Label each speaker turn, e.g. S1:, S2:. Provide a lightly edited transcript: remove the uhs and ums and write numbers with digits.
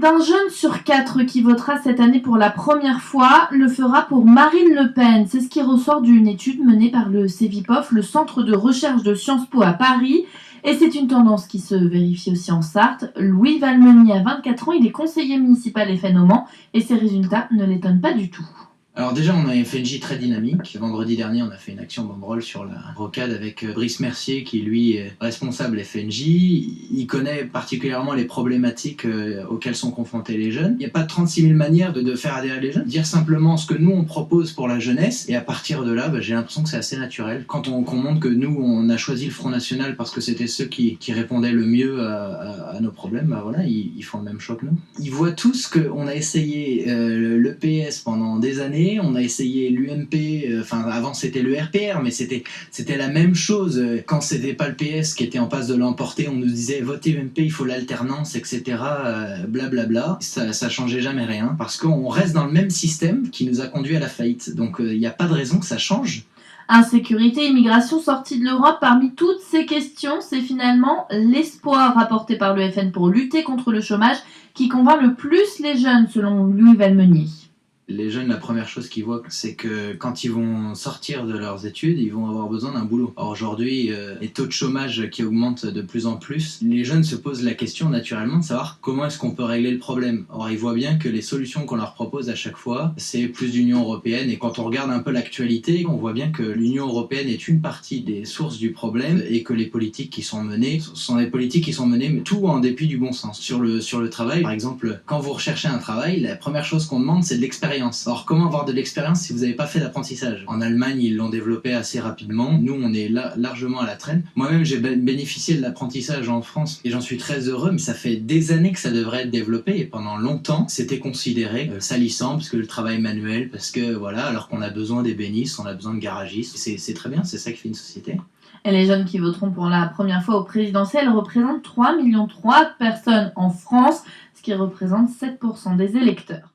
S1: d'un jeune sur 4 qui votera cette année pour la première fois le fera pour Marine Le Pen. C'est ce qui ressort d'une étude menée par le CEVIPOF, le centre de recherche de Sciences Po à Paris. Et c'est une tendance qui se vérifie aussi en Sarthe. Louis Valmeny a 24 ans, il est conseiller municipal FN au Mans et ses résultats ne l'étonnent pas du tout.
S2: Alors déjà, on a un FNJ très dynamique. Vendredi dernier, on a fait une action banderole sur la rocade avec Brice Mercier, qui lui est responsable FNJ. Il connaît particulièrement les problématiques auxquelles sont confrontés les jeunes. Il n'y a pas 36 000 manières de faire adhérer les jeunes. Dire simplement ce que nous, on propose pour la jeunesse, et à partir de là, j'ai l'impression que c'est assez naturel. Quand on montre que nous, on a choisi le Front National parce que c'était ceux qui répondaient le mieux à nos problèmes, voilà, ils font le même choix que nous. Ils voient tous qu'on a essayé le PS pendant des années. On a essayé l'UMP, avant c'était le RPR, mais c'était la même chose. Quand c'était pas le PS qui était en passe de l'emporter, on nous disait votez UMP, il faut l'alternance, etc. Blablabla. Ça changeait jamais rien, parce qu'on reste dans le même système qui nous a conduit à la faillite. Donc il n'y a pas de raison que ça change.
S1: Insécurité, immigration, sortie de l'Europe, parmi toutes ces questions, c'est finalement l'espoir apporté par le FN pour lutter contre le chômage qui convainc le plus les jeunes, selon Louis Valmeny.
S2: Les jeunes, la première chose qu'ils voient, c'est que quand ils vont sortir de leurs études, ils vont avoir besoin d'un boulot. Or aujourd'hui, les taux de chômage qui augmentent de plus en plus, les jeunes se posent la question naturellement de savoir comment est-ce qu'on peut régler le problème. Or ils voient bien que les solutions qu'on leur propose à chaque fois, c'est plus d'Union européenne. Et quand on regarde un peu l'actualité, on voit bien que l'Union européenne est une partie des sources du problème et que les politiques qui sont menées sont des politiques qui sont menées, mais tout en dépit du bon sens. Sur le travail, par exemple, quand vous recherchez un travail, la première chose qu'on demande, c'est de l'expérience. Alors comment avoir de l'expérience si vous n'avez pas fait d'apprentissage? En Allemagne, ils l'ont développé assez rapidement. Nous, on est largement à la traîne. Moi-même, j'ai bénéficié de l'apprentissage en France et j'en suis très heureux, mais ça fait des années que ça devrait être développé et pendant longtemps, c'était considéré salissant parce que le travail manuel, parce que voilà, alors qu'on a besoin d'ébénistes, on a besoin de garagistes. C'est très bien, c'est ça qui fait une société.
S1: Et les jeunes qui voteront pour la première fois au présidentiel représentent 3,3 millions de personnes en France, ce qui représente 7% des électeurs.